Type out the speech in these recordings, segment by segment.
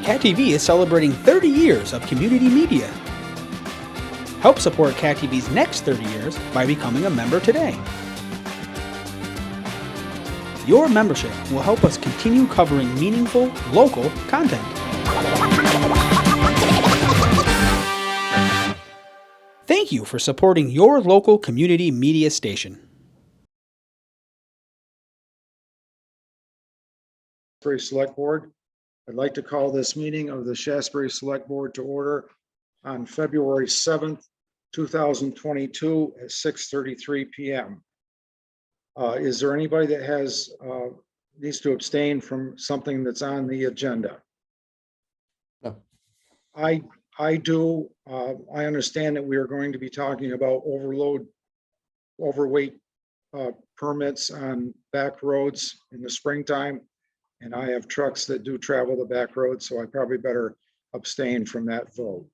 Cat TV is celebrating 30 years of community media. Help support Cat TV's next 30 years by becoming a member today. Your membership will help us continue covering meaningful, local content. Thank you for supporting your local community media station. Shaftsbury Select Board. I'd like to call this meeting of the Shaftsbury Select Board to order on February 7th, 2022 at 6:33 p.m. Is there anybody that has needs to abstain from something that's on the agenda? No. I do. I understand that we are going to be talking about overweight permits on back roads in the springtime. And I have trucks that do travel the back roads, so I probably better abstain from that vote.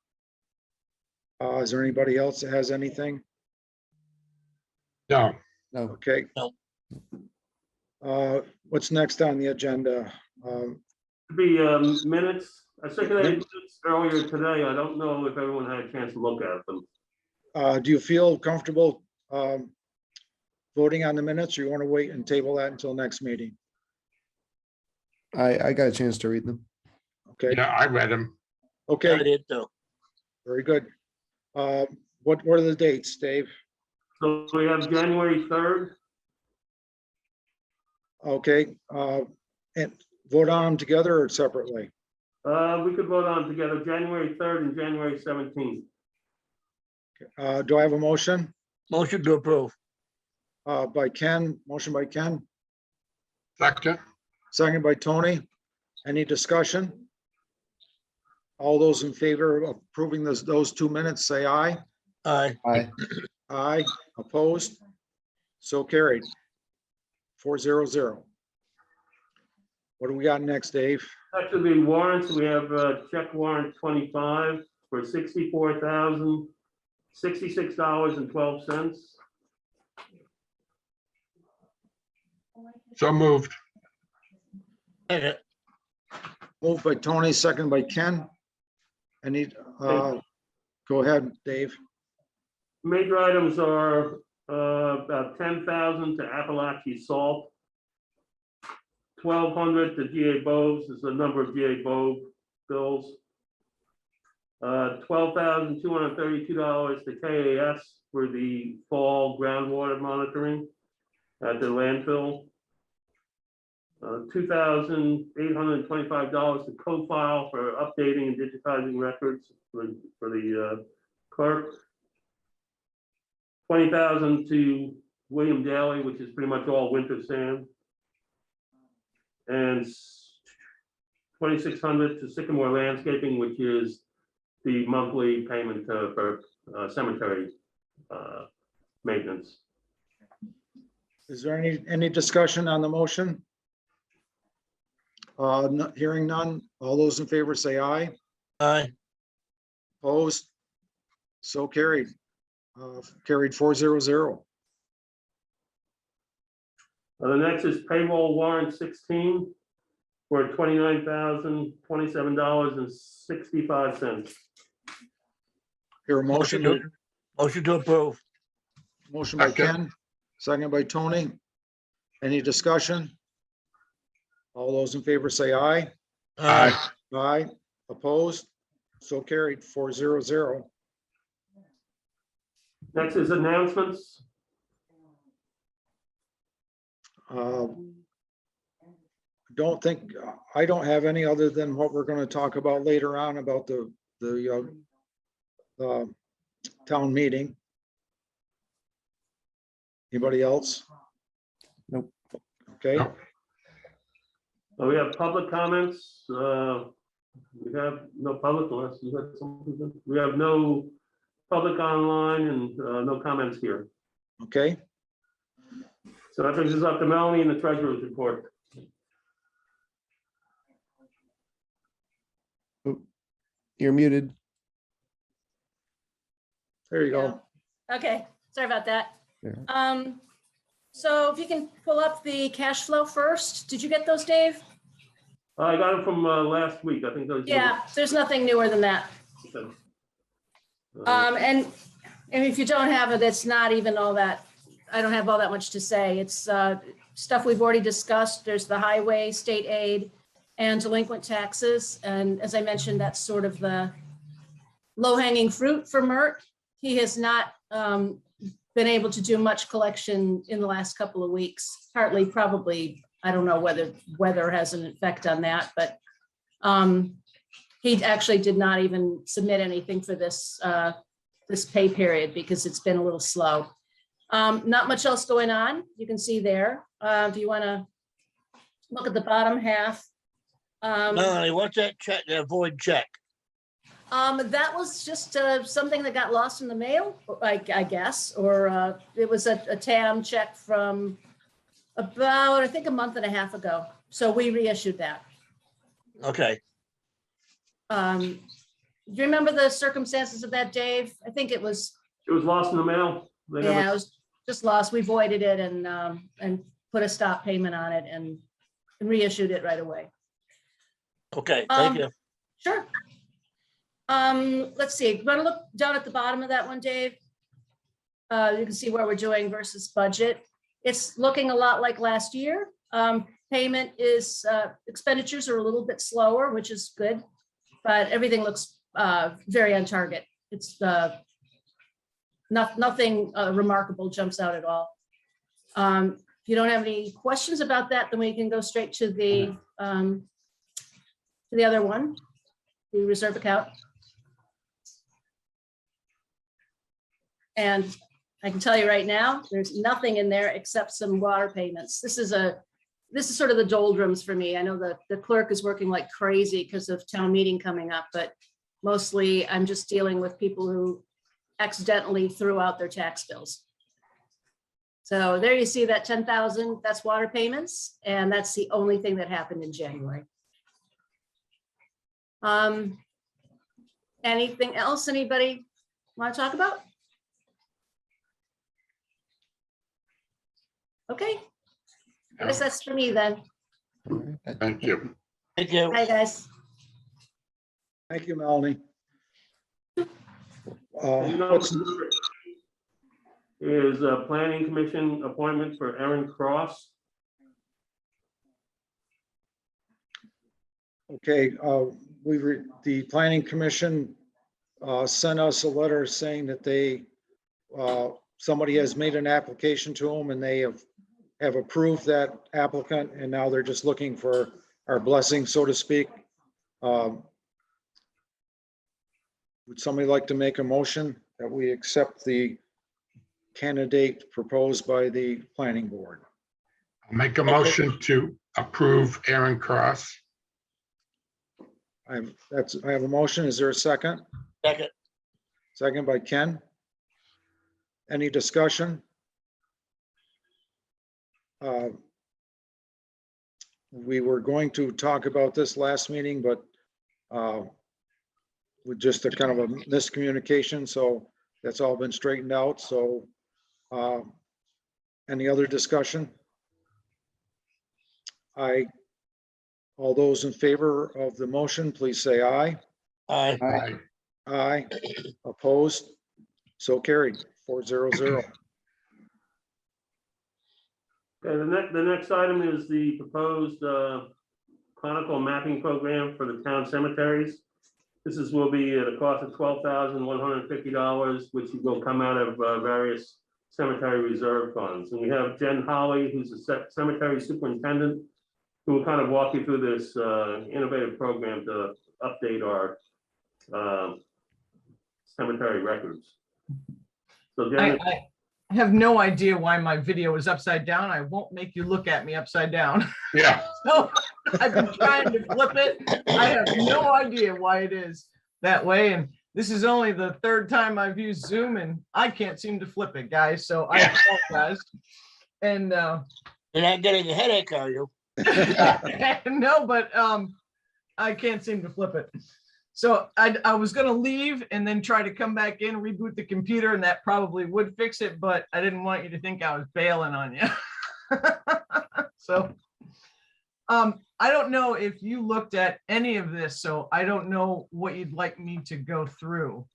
Is there anybody else that has anything? No. No. Okay. No. What's next on the agenda? Be minutes. I circulated minutes earlier today. I don't know if everyone had a chance to look at them. Do you feel comfortable voting on the minutes, or you want to wait and table that until next meeting? I got a chance to read them. Okay. Yeah, I read them. Okay. I did too. Very good. What are the dates, Dave? So we have January 3rd. Okay. And vote on them together or separately? We could vote on together January 3rd and January 17th. Do I have a motion? Motion to approve. By Ken, motion by Ken, Second. second by Tony. Any discussion? All those in favor of approving those 2 minutes, say aye. Aye. Aye. Aye, opposed? So carried. 400. What do we got next, Dave? That should be warrants. We have check warrant 25 for $64,066.12. So moved. Moved by Tony, second by Ken. Any, go ahead, Dave. Major items are about 10,000 to Appalachia Salt, 1,200 to GA Boves. Is the number of GA Bove bills. $12,232 to KAS for the fall groundwater monitoring at the landfill. $2,825 to Co-File for updating and digitizing records for the clerk. $20,000 to William Daly, which is pretty much all winter sand. And $2,600 to Sycamore Landscaping, which is the monthly payment for cemetery maintenance. Is there any discussion on the motion? Hearing none. All those in favor say aye. Aye. Opposed? So carried. Carried 400. The next is payroll warrant 16 for $29,027.65. Here a motion. Motion to approve. Motion by Second. Ken, second by Tony. Any discussion? All those in favor say aye. Aye. Aye. Opposed? So carried 400. Next is announcements. I don't have any other than what we're going to talk about later on about the town meeting. Anybody else? Nope. Okay. No. We have public comments. We have no public unless you had something. We have no public online and no comments here. Okay. So that brings us up to Melanie and the treasurer's report. You're muted. There you go. Okay, sorry about that. Yeah. So if you can pull up the cash flow first. Did you get those, Dave? I got it from last week. I think those. Yeah, there's nothing newer than that. And if you don't have it, it's not even all that, I don't have all that much to say. It's stuff we've already discussed. There's the highway, state aid, and delinquent taxes. And as I mentioned, that's sort of the low-hanging fruit for Mert. He has not been able to do much collection in the last couple of weeks, partly probably, I don't know whether weather has an effect on that, but he actually did not even submit anything for this this pay period because it's been a little slow. Not much else going on. You can see there. If you want to look at the bottom half. Melanie, what's that check, that void check? That was just something that got lost in the mail, I guess, or it was a TAM check from about, I think, a month and a half ago. So we reissued that. Okay, Do you remember the circumstances of that, Dave? I think it was, It was lost in the mail. They never- yeah, it was just lost. We voided it and put a stop payment on it and reissued it right away. okay, thank you. Sure. Let's see, you want to look down at the bottom of that one, Dave? You can see where we're doing versus budget. It's looking a lot like last year. Payment is, expenditures are a little bit slower, which is good, but everything looks very on target. It's nothing remarkable jumps out at all. If you don't have any questions about that, then we can go straight to the other one, the reserve account. And I can tell you right now, there's nothing in there except some water payments. This is sort of the doldrums for me. I know that the clerk is working like crazy because of town meeting coming up, but mostly I'm just dealing with people who accidentally threw out their tax bills. So there you see that 10,000, that's water payments, and that's the only thing that happened in January. Anything else anybody want to talk about? Okay, I guess that's for me then. Thank you. Thank you. Hi, guys. Thank you, Melanie. No, is a planning commission appointment for Aaron Cross. Okay, the planning commission sent us a letter saying that they, somebody has made an application to them and they have approved that applicant, and now they're just looking for our blessing, so to speak. Would somebody like to make a motion that we accept the candidate proposed by the planning board? I'll make a motion to approve Aaron Cross. I have a motion. Is there a second? Second, Second by Ken. Any discussion? We were going to talk about this last meeting, but with just a kind of a miscommunication, so that's all been straightened out. So any other discussion? All those in favor of the motion, please say aye. aye. Aye. Aye. Opposed? So carried, 400. Okay, the next item is the proposed conical mapping program for the town cemeteries. This will be at a cost of $12,150, which will come out of various cemetery reserve funds. And we have Jen Holly, who's a cemetery superintendent, who will kind of walk you through this innovative program to update our cemetery records. So Jen, I have no idea why my video is upside down. I won't make you look at me upside down. Yeah, So I've been trying to flip it. I have no idea why it is that way. And this is only the third time I've used Zoom and I can't seem to flip it, guys. So I apologize. And You're not getting a headache, are you? no, but I can't seem to flip it. So I was gonna leave and then try to come back in, reboot the computer, and that probably would fix it, but I didn't want you to think I was bailing on you. So I don't know if you looked at any of this, so I don't know what you'd like me to go through.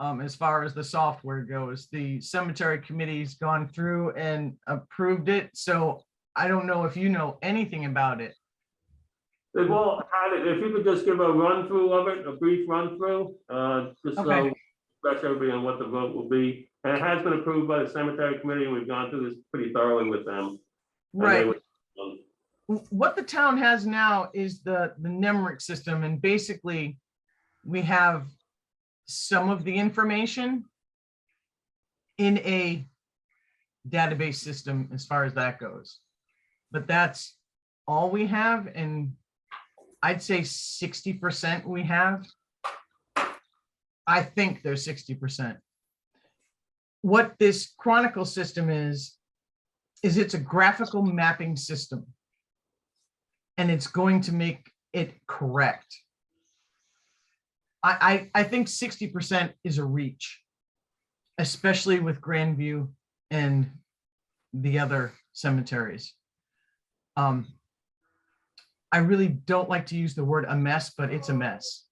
As far as the software goes, the cemetery committee's gone through and approved it, so I don't know if you know anything about it. They've all had it. If you could just give a run through of it, a brief run through, just so Okay. refresh everybody on what the vote will be. And it has been approved by the cemetery committee, and we've gone through this pretty thoroughly with them. And they Right. would- What the town has now is the NEMRIC system, and basically we have some of the information in a database system as far as that goes. But that's all we have, and I'd say 60% we have. I think there's 60%. What this Chronicle system is it's a graphical mapping system. And it's going to make it correct. I think 60% is a reach, especially with Grandview and the other cemeteries. I really don't like to use the word a mess, but it's a mess.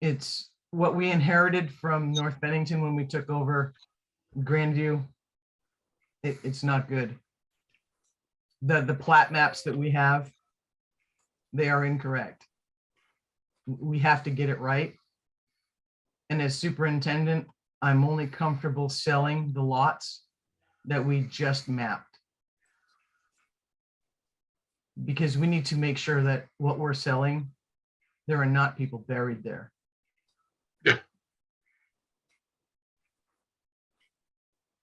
It's what we inherited from North Bennington when we took over Grandview. It's not good. The plat maps that we have, they are incorrect. We have to get it right. And as superintendent, I'm only comfortable selling the lots that we just mapped. Because we need to make sure that what we're selling, there are not people buried there. Yeah.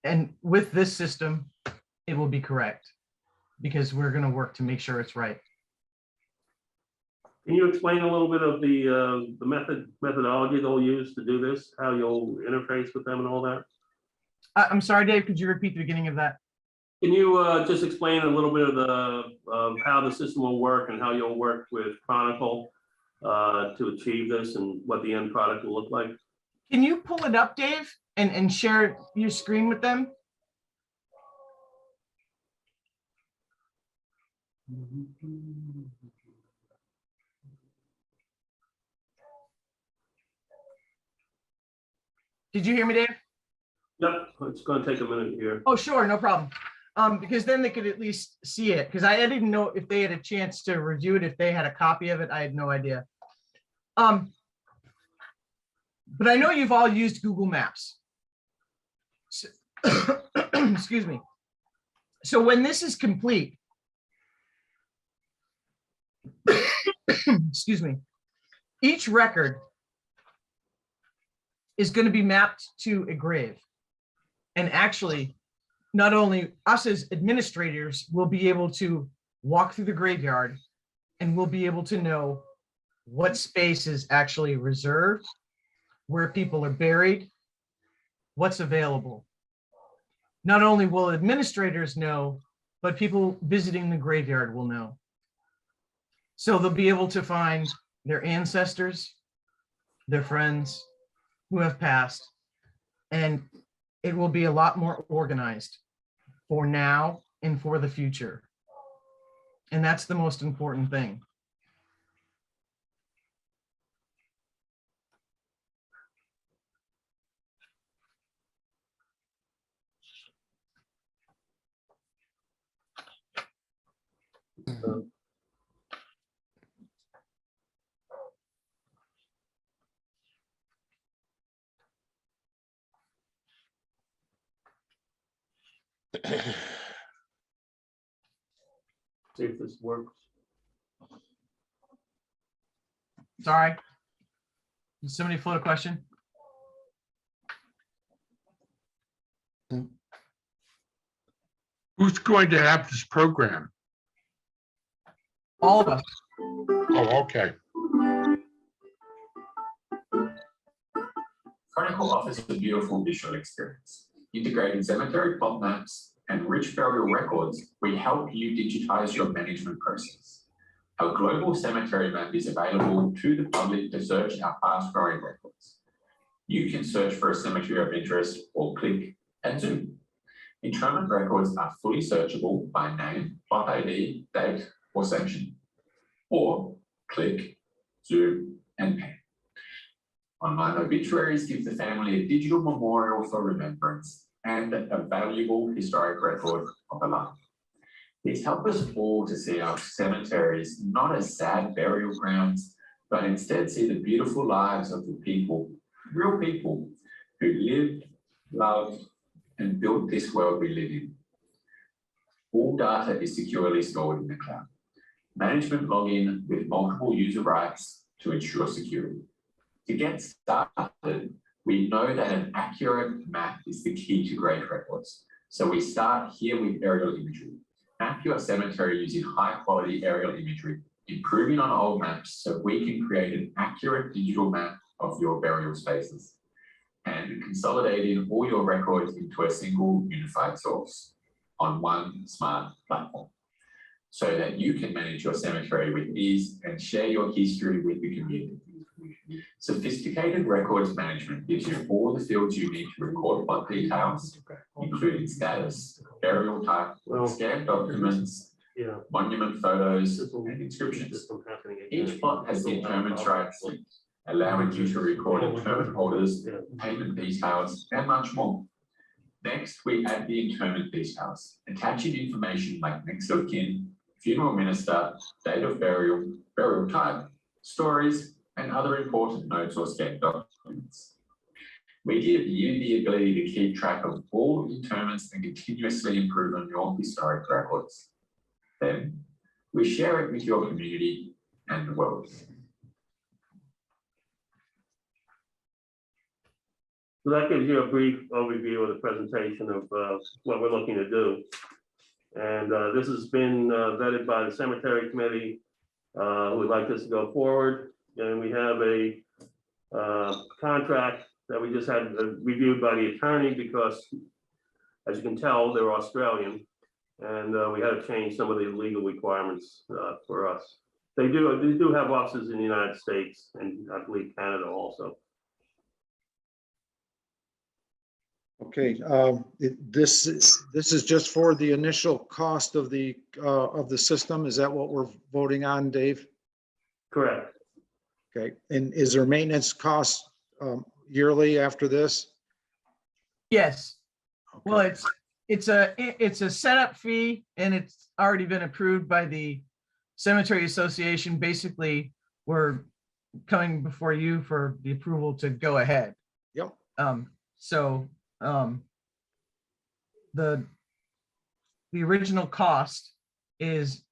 And with this system, it will be correct, because we're going to work to make sure it's right. Can you explain a little bit of the methodology they'll use to do this, how you'll interface with them and all that? I'm sorry, Dave, could you repeat the beginning of that? Can you just explain a little bit of how the system will work and how you'll work with Chronicle to achieve this and what the end product will look like? Can you pull it up, Dave, and share your screen with them? Did you hear me, Dave? Yep, it's going to take a minute here. Oh, sure, no problem. Because then they could at least see it, because I didn't know if they had a chance to review it, if they had a copy of it. I had no idea. But I know you've all used Google Maps. So, excuse me. So when this is complete, excuse me, each record is going to be mapped to a grave. And actually, not only us as administrators will be able to walk through the graveyard, and we'll be able to know what space is actually reserved, where people are buried, what's available. Not only will administrators know, but people visiting the graveyard will know. So they'll be able to find their ancestors, their friends who have passed, and it will be a lot more organized for now and for the future. And that's the most important thing. See if this works. Sorry. Did somebody float a question? Who's going to have this program? All of us. Oh, okay. Chronicle offers a beautiful visual experience. Integrating cemetery plot maps and rich burial records, we help you digitize your management process. Our global cemetery map is available to the public to search our fast-growing records. You can search for a cemetery of interest or click and zoom. Interment records are fully searchable by name, plot ID, date, or section, or click, zoom, and pen. Online obituaries give the family a digital memorial for remembrance and a valuable historic record of a life. These help us all to see our cemeteries not as sad burial grounds, but instead see the beautiful lives of the people, real people, who lived, loved, and built this world we live in. All data is securely stored in the cloud. Management login with multiple user rights to ensure security. To get started, we know that an accurate map is the key to great records. So we start here with aerial imagery. Map your cemetery using high quality aerial imagery, improving on old maps so we can create an accurate digital map of your burial spaces, and consolidating all your records into a single unified source on one smart platform, so that you can manage your cemetery with ease and share your history with the community. Sophisticated records management gives you all the fields you need to record plot details, including status, burial type, scanned documents, monument photos, and inscriptions. Each plot has the interment rights, allowing you to record interment holders, payment details, and much more. Next, we add the interment details, attaching information like next of kin, funeral minister, date of burial, burial type, stories, and other important notes or scanned documents. We give you the ability to keep track of all interments and continuously improve on your historic records. Then, we share it with your community and the world. So that gives you a brief overview of the presentation of what we're looking to do. And this has been vetted by the cemetery committee who would like this to go forward. And we have a contract that we just had reviewed by the attorney because, as you can tell, they're Australian. And we had to change some of the legal requirements for us. They do have offices in the United States and I believe Canada also. Okay, this is just for the initial cost of the system. Is that what we're voting on, Dave? Correct. Okay, and is there maintenance costs yearly after this? Yes. Okay. Well, it's a setup fee and it's already been approved by the Cemetery Association. Basically, we're coming before you for the approval to go ahead. Yep. The original cost is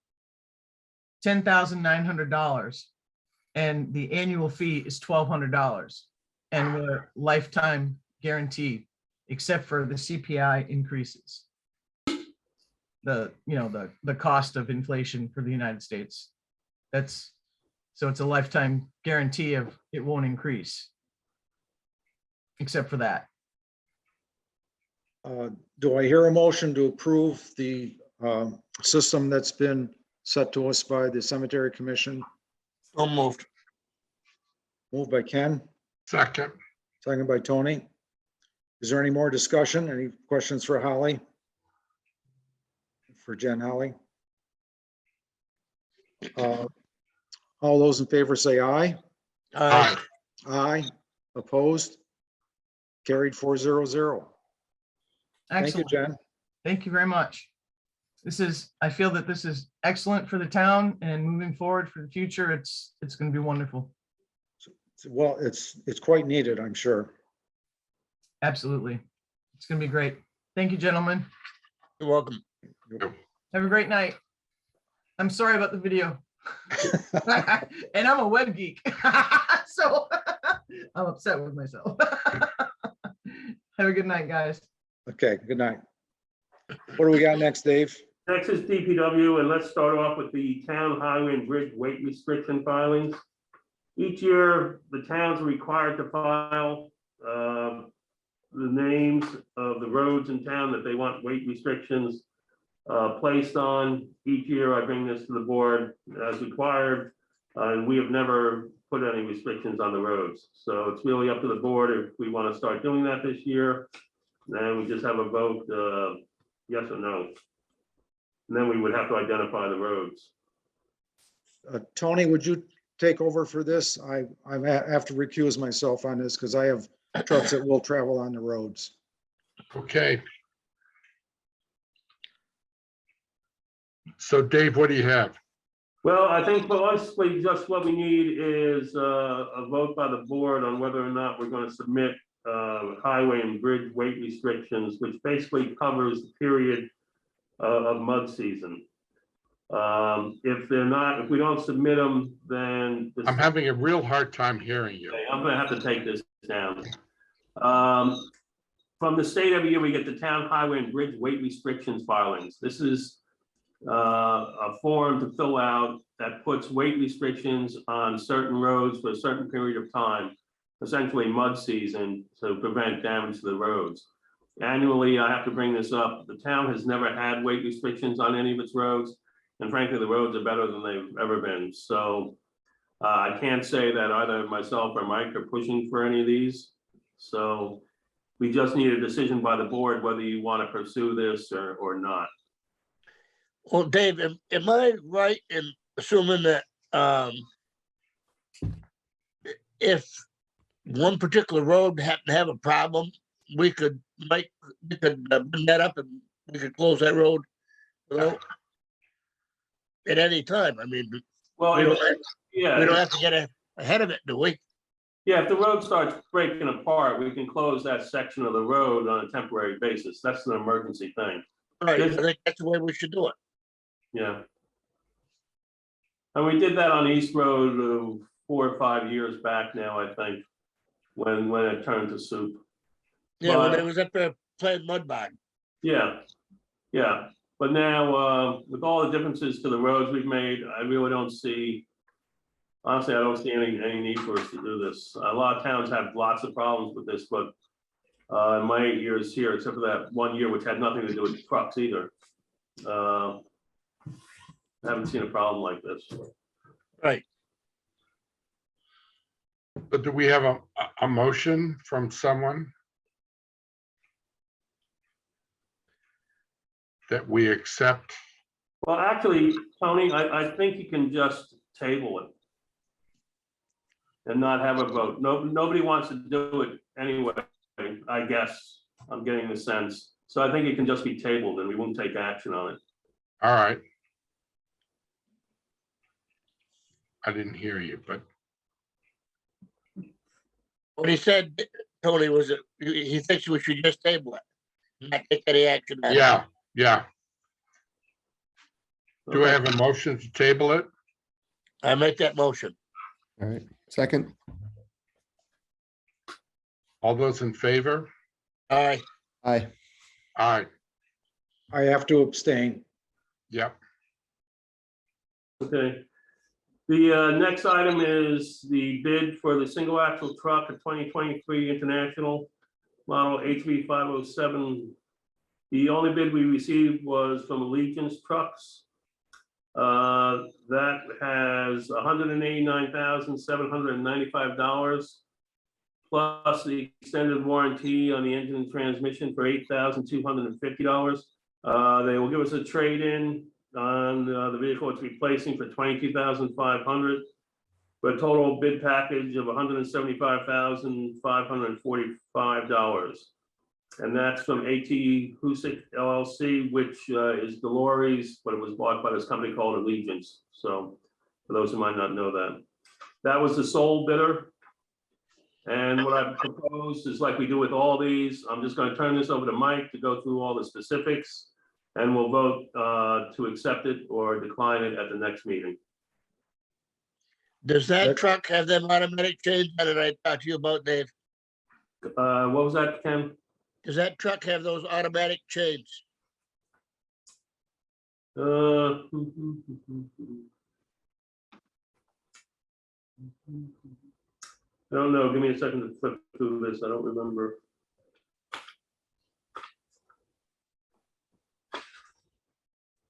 $10,900 and the annual fee is $1,200, and we're lifetime guaranteed except for the CPI increases. The cost of inflation for the United States. So it's a lifetime guarantee of it won't increase except for that. Do I hear a motion to approve the system that's been set to us by the Cemetery Commission? So moved. Moved by Ken, Second. second by Tony. Is there any more discussion? Any questions for Holly? For Jen Holly? All those in favor say aye. Aye. Aye. Opposed? Carried 400. Thank you, Excellent. Jen. Thank you very much. I feel that this is excellent for the town, and moving forward for the future, it's going to be wonderful. Well, it's quite needed, I'm sure. Absolutely. It's going to be great. Thank you, gentlemen. You're welcome. Have a great night. I'm sorry about the video. And I'm a web geek. So I'm upset with myself. Have a good night, guys. Okay, good night. What do we got next, Dave? Next is DPW, and let's start off with the town highway and bridge weight restriction filings. Each year, the towns are required to file the names of the roads in town that they want weight restrictions placed on. Each year, I bring this to the board as required, and we have never put any restrictions on the roads. So it's really up to the board if we want to start doing that this year. Then we just have a vote, yes or no. And then we would have to identify the roads. Tony, would you take over for this? I have to recuse myself on this because I have trucks that will travel on the roads. Okay. So Dave, what do you have? Well, I think basically just what we need is a vote by the board on whether or not we're going to submit highway and bridge weight restrictions, which basically covers the period of mud season. If we don't submit them, then I'm having a real hard time hearing you. I'm gonna have to take this down. From the state every year, we get the town highway and bridge weight restrictions filings. This is a form to fill out that puts weight restrictions on certain roads for a certain period of time, essentially mud season, to prevent damage to the roads. Annually, I have to bring this up. The town has never had weight restrictions on any of its roads. And frankly, the roads are better than they've ever been. So I can't say that either myself or Mike are pushing for any of these. So we just need a decision by the board whether you want to pursue this or not. Well, Dave, am I right in assuming that if one particular road happened to have a problem, we could bring that up and we could close that road at any time? I mean, Well, we don't yeah, have to get ahead of it, do we? yeah, if the road starts breaking apart, we can close that section of the road on a temporary basis. That's an emergency thing. Right, I think that's the way we should do it. Yeah. And we did that on East Road 4 or 5 years back now, I think, when it turned to soup. Yeah, when But- it was up there playing mud bog. Yeah, yeah. But now, with all the differences to the roads we've made, I really don't see, honestly, I don't see any need for us to do this. A lot of towns have lots of problems with this, but in my 8 years here, except for that 1 year, which had nothing to do with trucks either, I haven't seen a problem like this. Right. But do we have a motion from someone that we accept? Well, actually, Tony, I think you can just table it and not have a vote. Nobody wants to do it anyway, I guess. I'm getting the sense. So I think it can just be tabled and we won't take action on it. All right. I didn't hear you, but What he said, Tony, was that he thinks we should just table it, not take any action on it. yeah. Do I have a motion to table it? I make that motion. All right, second. All those in favor? Aye. Aye. Aye, I have to abstain. yep. Okay. The next item is the bid for the single axle truck, a 2023 International model H3507. The only bid we received was from Allegiance Trucks. That has $189,795 plus the extended warranty on the engine and transmission for $8,250. They will give us a trade-in on the vehicle it's replacing for $22,500 for a total bid package of $175,545. And that's from AT Husick LLC, which is Delores, but it was bought by this company called Allegiance. So for those who might not know that, that was the sole bidder. And what I've proposed is, like we do with all these, I'm just going to turn this over to Mike to go through all the specifics, and we'll vote to accept it or decline it at the next meeting. Does that That- truck have them automatic chains that I talked to you about, Dave? What was that, Ken? Does that truck have those automatic chains? I don't know. Give me a second to flip through this. I don't remember.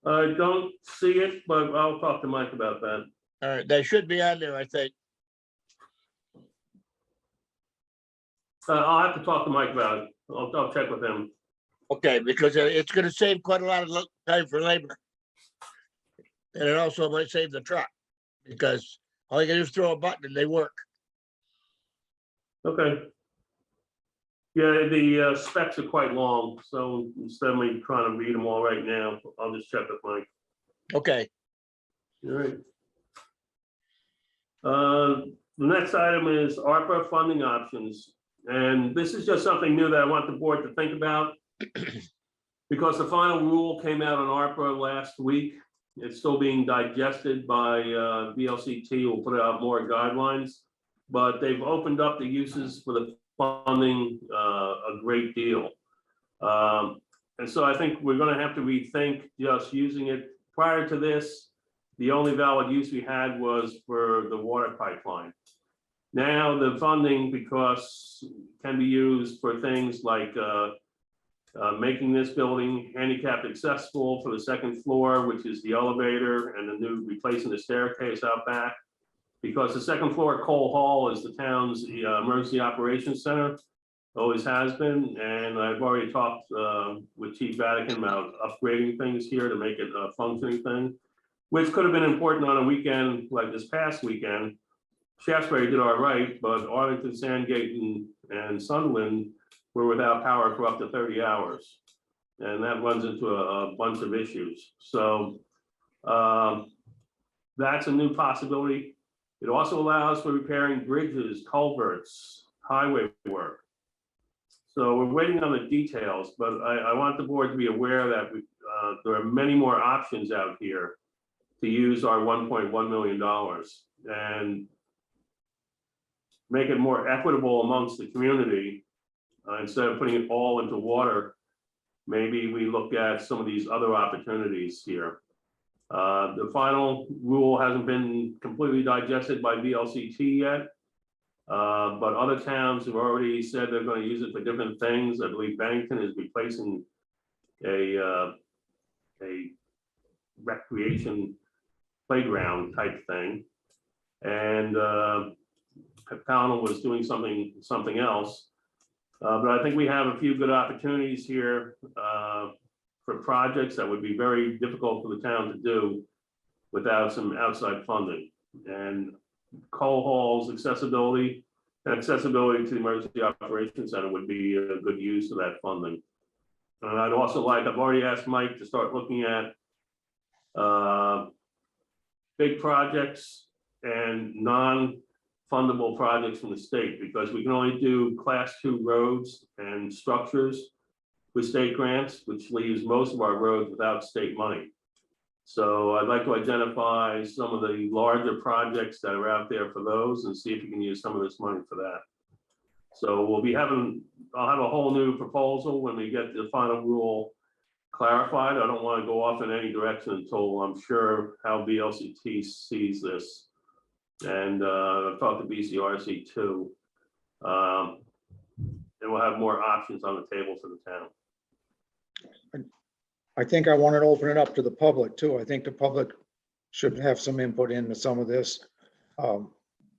I don't see it, but I'll talk to Mike about that. All right, that should be on there, I think. I'll have to talk to Mike about it. I'll check with him. Okay, because it's gonna save quite a lot of time for labor. And it also might save the truck, because all you gotta do is throw a button and they work. Okay. Yeah, the specs are quite long, so instead of me trying to read them all right now, I'll just check with Mike. Okay, All right. The next item is ARPA funding options. And this is just something new that I want the board to think about. Because the final rule came out on ARPA last week. It's still being digested by VLCT, will put out more guidelines. But they've opened up the uses for the funding a great deal. And so I think we're gonna have to rethink just using it. Prior to this, the only valid use we had was for the water pipeline. Now the funding, because can be used for things like making this building handicap accessible for the second floor, which is the elevator and the new replacing the staircase out back. Because the second floor at Cole Hall is the town's emergency operations center, always has been. And I've already talked with Chief Vatican about upgrading things here to make it a functioning thing, which could have been important on a weekend like this past weekend. Shaftsbury did all right, but Arlington, Sandgate, and Sunderland were without power for up to 30 hours. And that runs into a bunch of issues. So that's a new possibility. It also allows for repairing bridges, culverts, highway work. So we're waiting on the details, but I want the board to be aware that there are many more options out here to use our $1.1 million and make it more equitable amongst the community. Instead of putting it all into water, maybe we look at some of these other opportunities here. The final rule hasn't been completely digested by VLCT yet, but other towns have already said they're going to use it for different things. I believe Bennington is replacing a recreation playground type thing, and Pownell was doing something else. But I think we have a few good opportunities here for projects that would be very difficult for the town to do without some outside funding. And Cole Hall's accessibility and accessibility to the Emergency Operations Center would be a good use of that funding. And I'd also I've already asked Mike to start looking at big projects and non-fundable projects from the state, because we can only do class 2 roads and structures with state grants, which leaves most of our roads without state money. So I'd like to identify some of the larger projects that are out there for those and see if we can use some of this money for that. So I'll have a whole new proposal when we get the final rule clarified. I don't want to go off in any direction until I'm sure how VLCT sees this. And I've talked to BCRC too. And we'll have more options on the table for the town. I think I wanted to open it up to the public too. I think the public should have some input into some of this.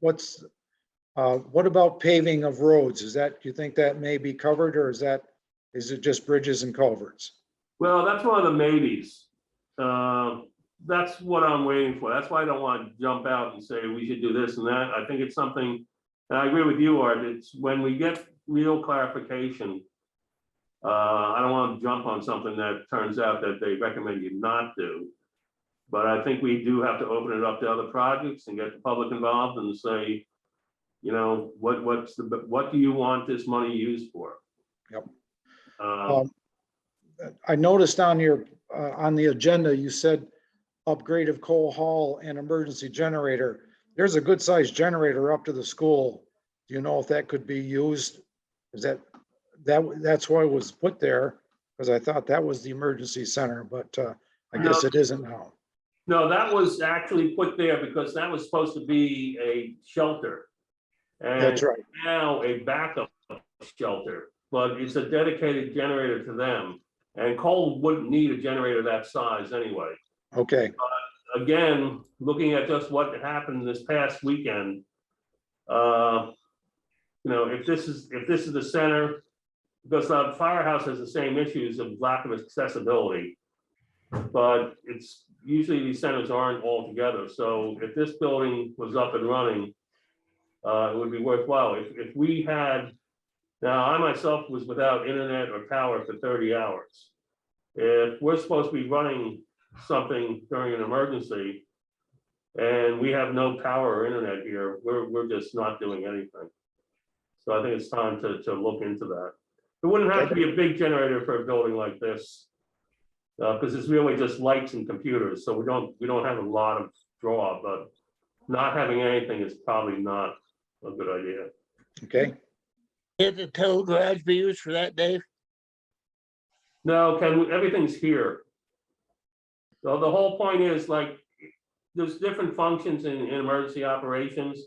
What about paving of roads? Do you think that may be covered, or is it just bridges and culverts? Well, that's one of the maybes. That's what I'm waiting for. That's why I don't want to jump out and say we should do this and that. I think it's something, and I agree with you, Art, it's when we get real clarification. I don't want to jump on something that turns out that they recommend you not do. But I think we do have to open it up to other projects and get the public involved and say, you know, what do you want this money used for? Yep. I noticed on the agenda, you said upgrade of Cole Hall and emergency generator. There's a good sized generator up to the school. Do you know if that could be used? Is that's why it was put there, because I thought that was the emergency center, but I guess it isn't now. No, that was actually put there because that was supposed to be a shelter. And That's right. now a backup shelter, but it's a dedicated generator to them. And Cole wouldn't need a generator that size anyway. Okay. Again, looking at just what happened this past weekend, you know, if this is the center, because the firehouse has the same issues of lack of accessibility. but it's usually these centers aren't all together. So if this building was up and running, it would be worthwhile. If we had, now I myself was without internet or power for 30 hours. If we're supposed to be running something during an emergency and we have no power or internet here, we're just not doing anything. So I think it's time to look into that. It wouldn't have to be a big generator for a building like this, because it's really just lights and computers. So we don't have a lot of draw, but not having anything is probably not a good idea. Okay, Can the tow garage be used for that, Dave? No, everything's here. So the whole point is, like, there's different functions in emergency operations.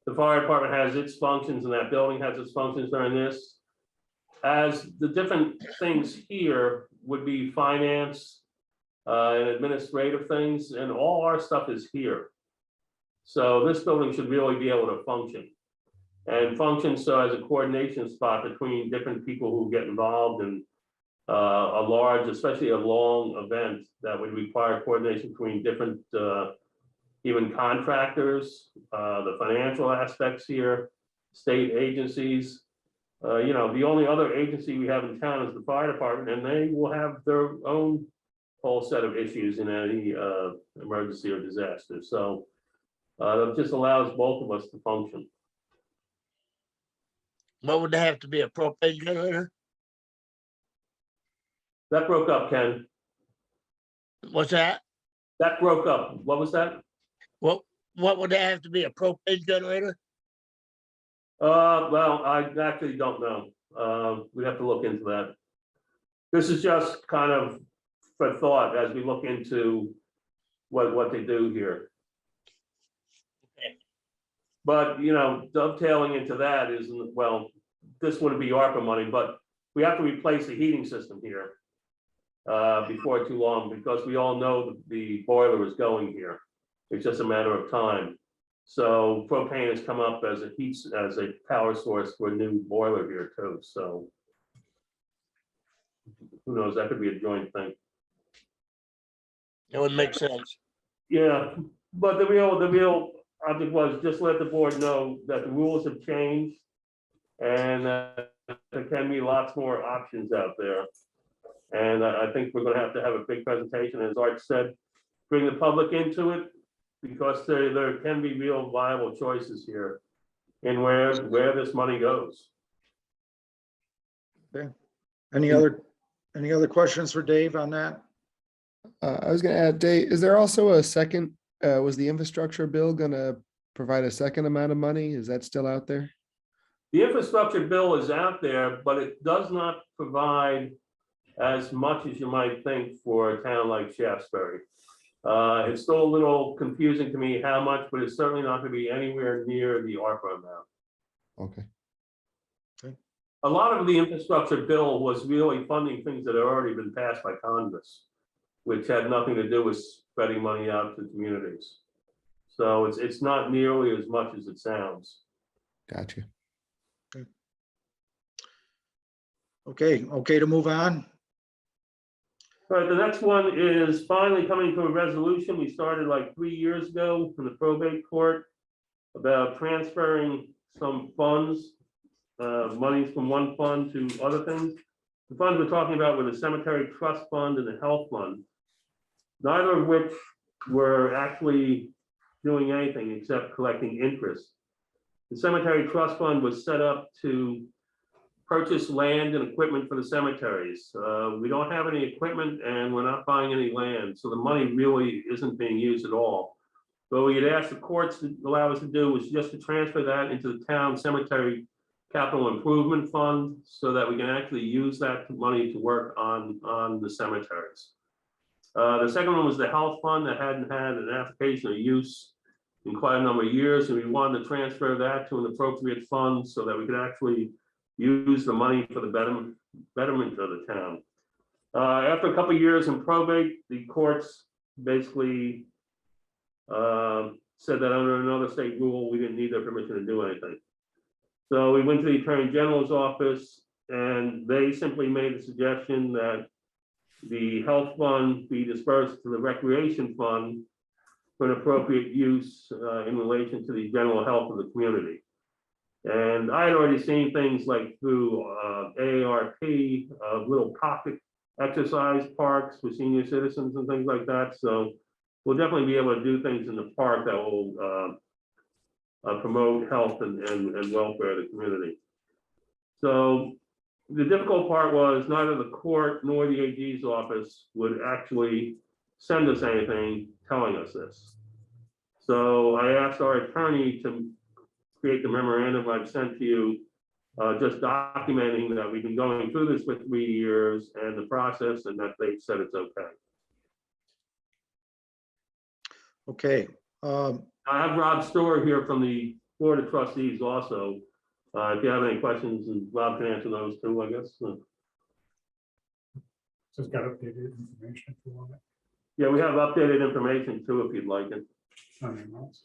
The fire department has its functions and that building has its functions during this. As the different things here would be finance and administrative things, and all our stuff is here. So this building should really be able to function. And function so as a coordination spot between different people who get involved in a large, especially a long event that would require coordination between different even contractors, the financial aspects here, state agencies. You know, the only other agency we have in town is the fire department, and they will have their own whole set of issues in any emergency or disaster. So that just allows both of us to function. What would have to be a propane generator? That broke up, Ken. What's that? That broke up. What was that? What would have to be a propane generator? Well, I actually don't know. We'd have to look into that. This is just kind of for thought as we look into what they do here. Okay. But, you know, dovetailing into that is, well, this wouldn't be ARPA money, but we have to replace the heating system here before too long, because we all know the boiler is going here. It's just a matter of time. So propane has come up as a power source for a new boiler here too. So who knows? That could be a joint thing. That would make sense. Yeah, but the real object was just let the board know that the rules have changed, and there can be lots more options out there. And I think we're going to have a big presentation, as Art said, bring the public into it, because there can be real viable choices here in where this money goes. okay. Any other questions for Dave on that? I was gonna add, Dave, is there also a second, was the infrastructure bill gonna provide a second amount of money? Is that still out there? The infrastructure bill is out there, but it does not provide as much as you might think for a town like Shaftsbury. It's still a little confusing to me how much, but it's certainly not going to be anywhere near the ARPA amount. Okay. A lot of the infrastructure bill was really funding things that had already been passed by Congress, which had nothing to do with spreading money out to communities. So it's not nearly as much as it sounds. Gotcha. Okay to move on? All right, the next one is finally coming to a resolution. We started like 3 years ago in the probate court about transferring some funds, monies from one fund to other things. The funds we're talking about were the cemetery trust fund and the health fund, neither of which were actually doing anything except collecting interest. The cemetery trust fund was set up to purchase land and equipment for the cemeteries. We don't have any equipment and we're not buying any land, so the money really isn't being used at all. What we had asked the courts to allow us to do was just to transfer that into the town cemetery capital improvement fund, so that we can actually use that money to work on the cemeteries. The second one was the health fund that hadn't had an application of use in quite a number of years, and we wanted to transfer that to an appropriate fund so that we could actually use the money for the betterment of the town. After a couple of years in probate, the courts basically said that under another state rule, we didn't need their permission to do anything. So we went to the Attorney General's office, and they simply made the suggestion that the health fund be dispersed to the recreation fund for an appropriate use in relation to the general health of the community. And I had already seen things like through AARP, little pocket exercise parks for senior citizens and things like that. So we'll definitely be able to do things in the park that will promote health and welfare of the community. So the difficult part was neither the court nor the AG's office would actually send us anything telling us this. So I asked our attorney to create the memorandum I've sent to you, just documenting that we've been going through this for 3 years and the process, and that they said it's okay. Okay. I have Rob Storer here from the Board of Trustees also. If you have any questions, and Rob can answer those too, I guess. So it's got updated information if you want it. Yeah, we have updated information too, if you'd like it. On your notes.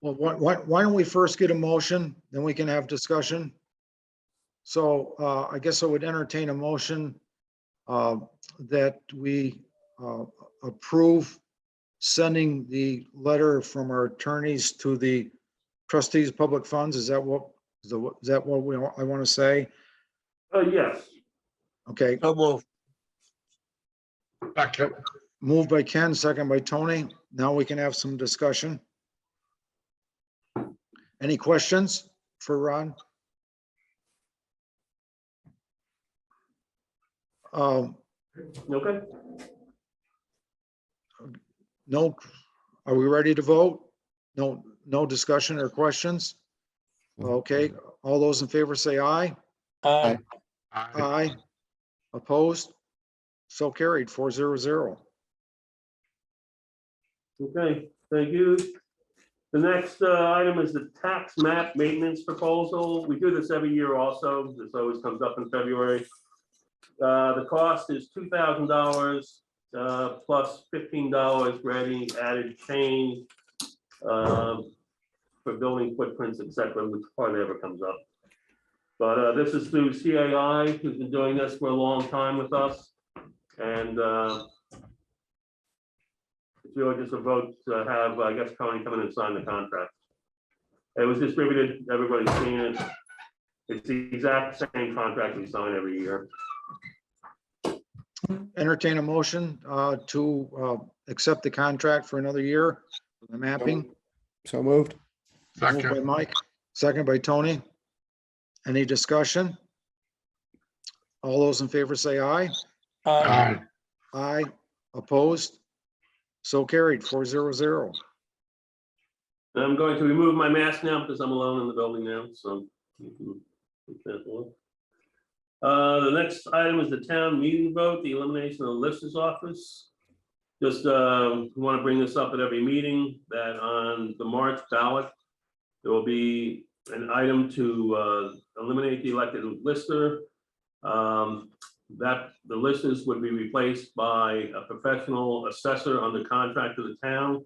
Well, why don't we first get a motion, then we can have discussion. So I guess I would entertain a motion that we approve sending the letter from our attorneys to the trustees of public funds. Is that what I want to say? Yes. Okay, So moved. Second. moved by Ken, second by Tony. Now we can have some discussion. Any questions for Ron? Okay. No, are we ready to vote? No discussion or questions? Okay, all those in favor say aye. Aye. Aye. Opposed? So carried, 400. Okay, thank you. The next item is the tax map maintenance proposal. We do this every year also. This always comes up in February. The cost is $2,000 plus $15 for any added change for building footprints, etc., which hardly ever comes up. But this is through CAI, who's been doing this for a long time with us. And it's really just a vote to have, I guess, Tony come in and sign the contract. It was distributed, everybody's seen it. It's the exact same contract we sign every year. Entertain a motion to accept the contract for another year for the mapping. So moved. Moved by Second. Mike, second by Tony. Any discussion? All those in favor say aye. Aye. Aye. Opposed? So carried, 400. I'm going to remove my mask now because I'm alone in the building now, so you can take that one. The next item is the town meeting vote, the elimination of the lister's office. Just want to bring this up at every meeting that on the March ballot, there will be an item to eliminate the elected lister. That the listers would be replaced by a professional assessor under contract to the town.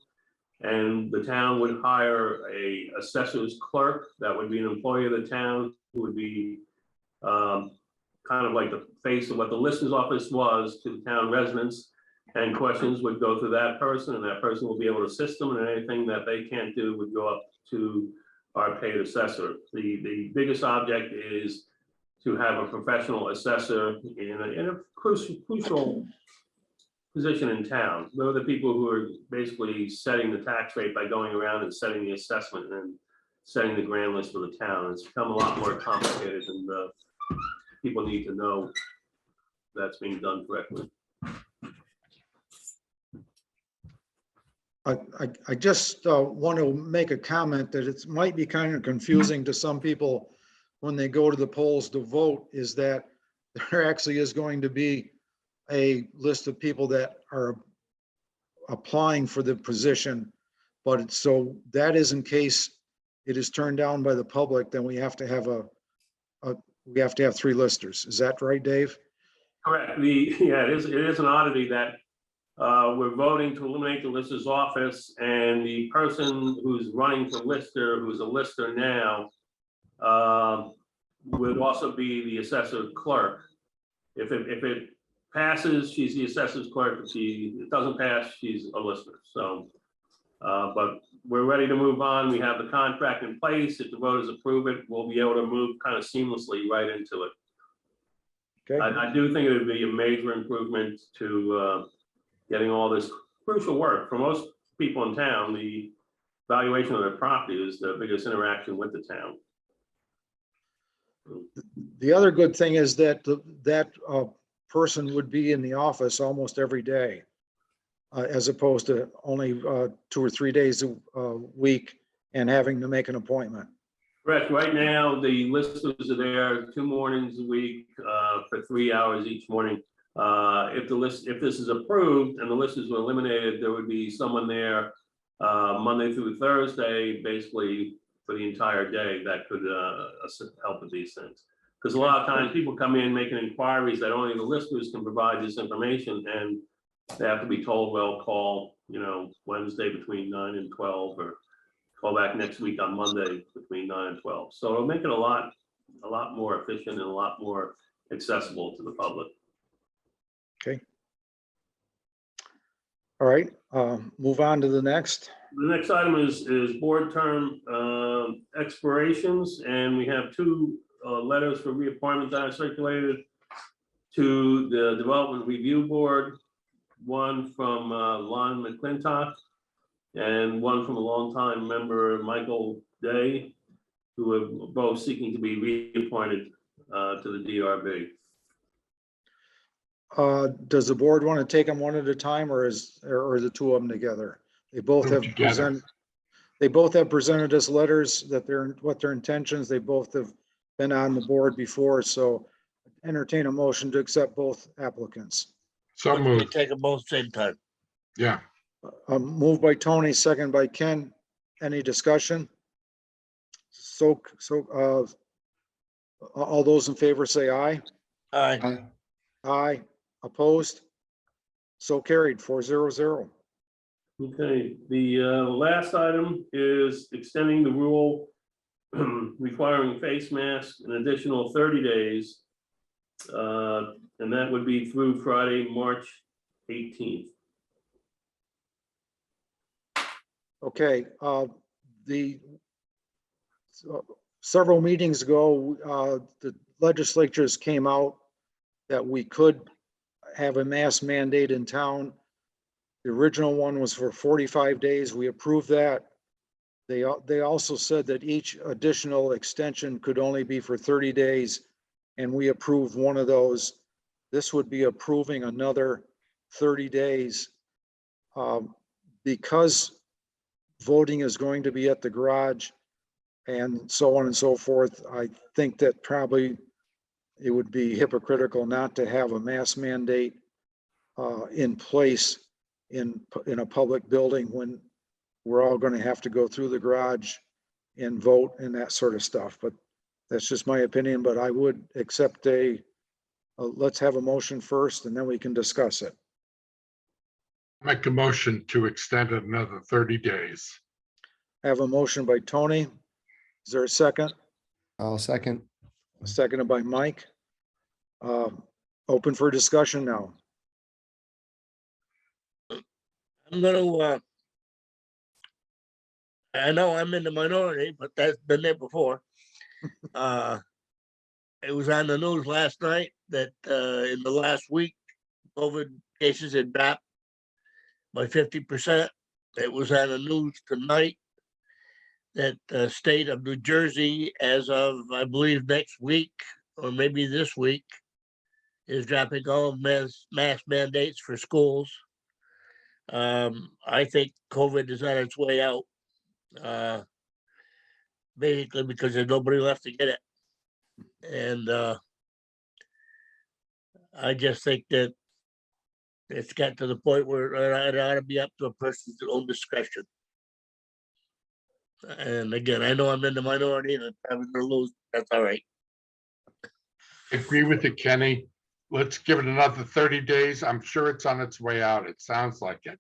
And the town would hire a assessor's clerk that would be an employee of the town, who would be kind of like the face of what the lister's office was to the town residents. And questions would go through that person, and that person will be able to assist them, and anything that they can't do would go up to our paid assessor. The biggest object is to have a professional assessor in a crucial position in town. They're the people who are basically setting the tax rate by going around and setting the assessment and setting the grand list for the town. It's become a lot more complicated, and people need to know that's being done correctly. I just want to make a comment that it might be kind of confusing to some people when they go to the polls to vote, is that there actually is going to be a list of people that are applying for the position. But it's, so that is in case it is turned down by the public, then we have to have we have to have 3 listers. Is that right, Dave? Correct. Yeah, it is an oddity that we're voting to eliminate the lister's office, and the person who's running for lister, who's a lister now, would also be the assessor clerk. If it passes, she's the assessors clerk. If it doesn't pass, she's a listener. So, but we're ready to move on. We have the contract in place. If the voters approve it, we'll be able to move kind of seamlessly right into it. Okay, I do think it would be a major improvement to getting all this crucial work. For most people in town, the valuation of their property is the biggest interaction with the town. the other good thing is that that person would be in the office almost every day, as opposed to only 2 or 3 days a week and having to make an appointment. Correct. Right now, the listers are there 2 mornings a week for 3 hours each morning. If this is approved and the listers were eliminated, there would be someone there Monday through Thursday, basically for the entire day that could help with these things. Because a lot of times people come in making inquiries that only the listers can provide this information, and they have to be told, well, call, Wednesday between 9 and 12, or call back next week on Monday between 9 and 12. So it'll make it a lot more efficient and a lot more accessible to the public. Okay. All right, move on to the next. The next item is board term expirations, and we have 2 letters for reappointment that are circulated to the Development Review Board, one from Lon McClintock and one from a longtime member, Michael Day, who are both seeking to be reappointed to the DRB. Does the board want to take them one at a time, or the 2 of them together? They both Put 'em have together. presented. They both have presented us letters that what their intentions. They both have been on the board before, so entertain a motion to accept both applicants. So We moved. take them both same time. Yeah. Moved by Tony, second by Ken. Any discussion? All those in favor say aye. Aye. Aye. Opposed? So carried, 4-0-0. Okay, the last item is extending the rule requiring face masks an additional 30 days. And that would be through Friday, March 18th. Okay, several meetings ago, the legislatures came out that we could have a mask mandate in town. The original one was for 45 days. We approved that. They also said that each additional extension could only be for 30 days, and we approved one of those. This would be approving another 30 days. Because voting is going to be at the garage and so on and so forth, I think that probably it would be hypocritical not to have a mask mandate in place in a public building when we're all going to have to go through the garage and vote and that sort of stuff. But that's just my opinion, but I would accept let's have a motion first and then we can discuss it. Make a motion to extend it another 30 days. I have a motion by Tony. Is there a second? I'll second. Seconded by Mike. Open for discussion now. I'm gonna, I know I'm in the minority, but that's been there before. It was on the news last night that in the last week, COVID cases had dropped by 50%. It was on the news tonight that the state of New Jersey, as of, I believe, next week, or maybe this week, is dropping all of mask mandates for schools. I think COVID is on its way out, basically because there's nobody left to get it. And I just think that it's got to the point where it ought to be up to a person's own discretion. And again, I know I'm in the minority and I'm probably gonna lose. That's all right. I agree with you, Kenny. Let's give it another 30 days. I'm sure it's on its way out. It sounds like it.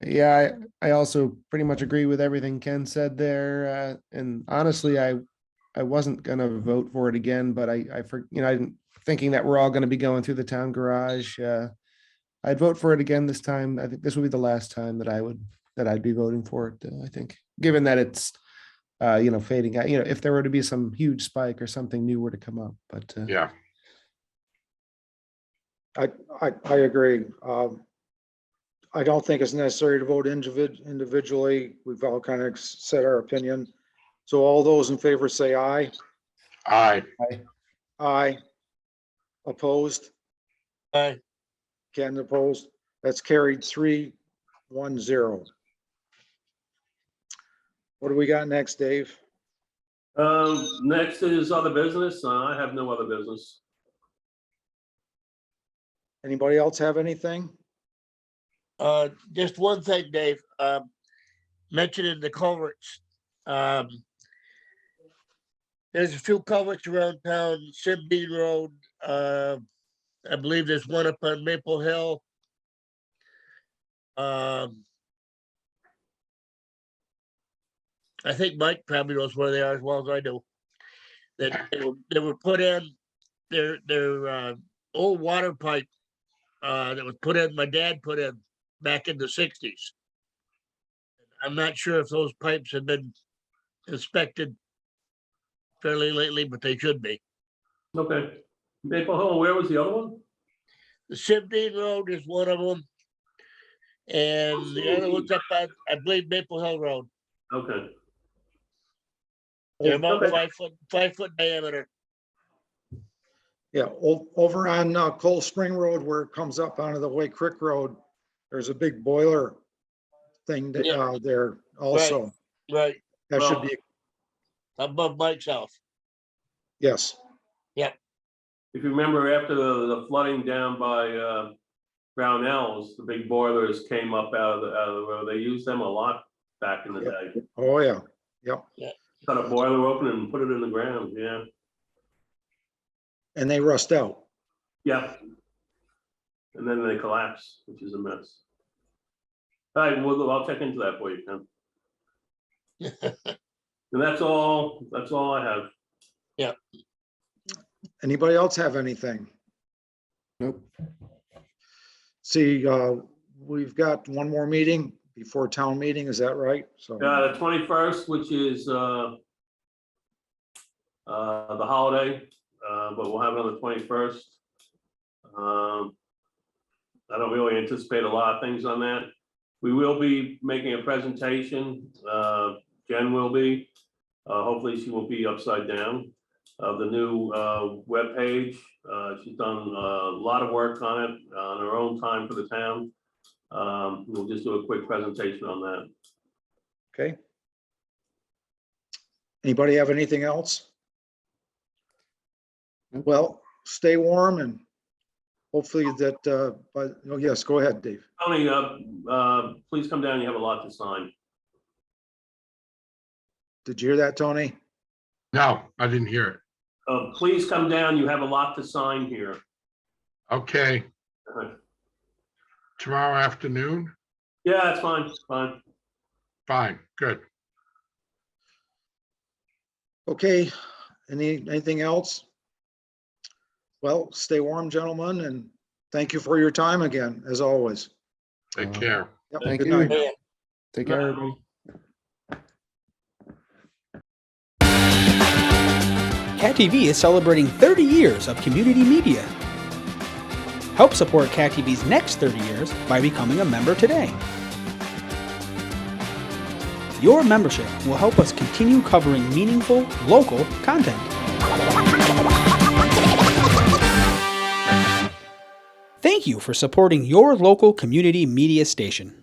Yeah, I also pretty much agree with everything Ken said there. And honestly, I I wasn't gonna vote for it again, but I'm thinking that we're all gonna be going through the town garage. I'd vote for it again this time. I think this will be the last time that I'd be voting for it. I think, given that it's, fading out, if there were to be some huge spike or something new were to come up, but, Yeah, I agree. I don't think it's necessary to vote individually. We've all kind of said our opinion. So all those in favor say aye. aye. Aye. Opposed? Aye. Ken opposed? That's carried 3-1-0. What do we got next, Dave? Next is other business. I have no other business. Anybody else have anything? Just one thing, Dave, mentioning the culverts. There's a few culverts around town, Shaftsbury Road. I believe there's one up on Maple Hill. I think Mike probably knows where they are as well as I do. That they were put in, their old water pipe that was put in, my dad put in back in the 60s. I'm not sure if those pipes have been inspected fairly lately, but they should be. Okay. Maple Hill, where was the other one? The Shaftsbury Road is one of them. And the other one's up on, I believe, Maple Hill Road. Okay. They're about Okay. 5 foot diameter. Yeah, over on Cold Spring Road where it comes up onto the White Creek Road, there's a big boiler thing that, Yeah. there also. Right, That should be, above Mike's house. yes. If you remember, after the flooding down by Brownells, the big boilers came up out of the road. They used them a lot back in the day. Oh, yeah. Yep. Cut a boiler open and put it in the ground. Yeah. And they rust out. Yeah. And then they collapse, which is a mess. All right, well, I'll check into that for you, Ken. And that's all I have. Yeah. Anybody else have anything? nope. See, we've got one more meeting before town meeting, is that right? So, The 21st, which is the holiday, but we'll have it on the 21st. I don't really anticipate a lot of things on that. We will be making a presentation. Jen will be. Hopefully she won't be upside down. Of the new webpage. She's done a lot of work on it on her own time for the town. We'll just do a quick presentation on that. okay. Anybody have anything else? Well, stay warm and hopefully that, oh yes, go ahead, Dave. Tony, please come down. You have a lot to sign. Did you hear that, Tony? No, I didn't hear it. Please come down. You have a lot to sign here. Okay, Okay. tomorrow afternoon? Yeah, that's fine. Fine. Fine, good. Okay, anything else? Well, stay warm, gentlemen, and thank you for your time again, as always. Take care. Yep, Thank good you. night. Take care, everybody. Cat TV is celebrating 30 years of community media. Help support Cat TV's next 30 years by becoming a member today. Your membership will help us continue covering meaningful, local content. Thank you for supporting your local community media station.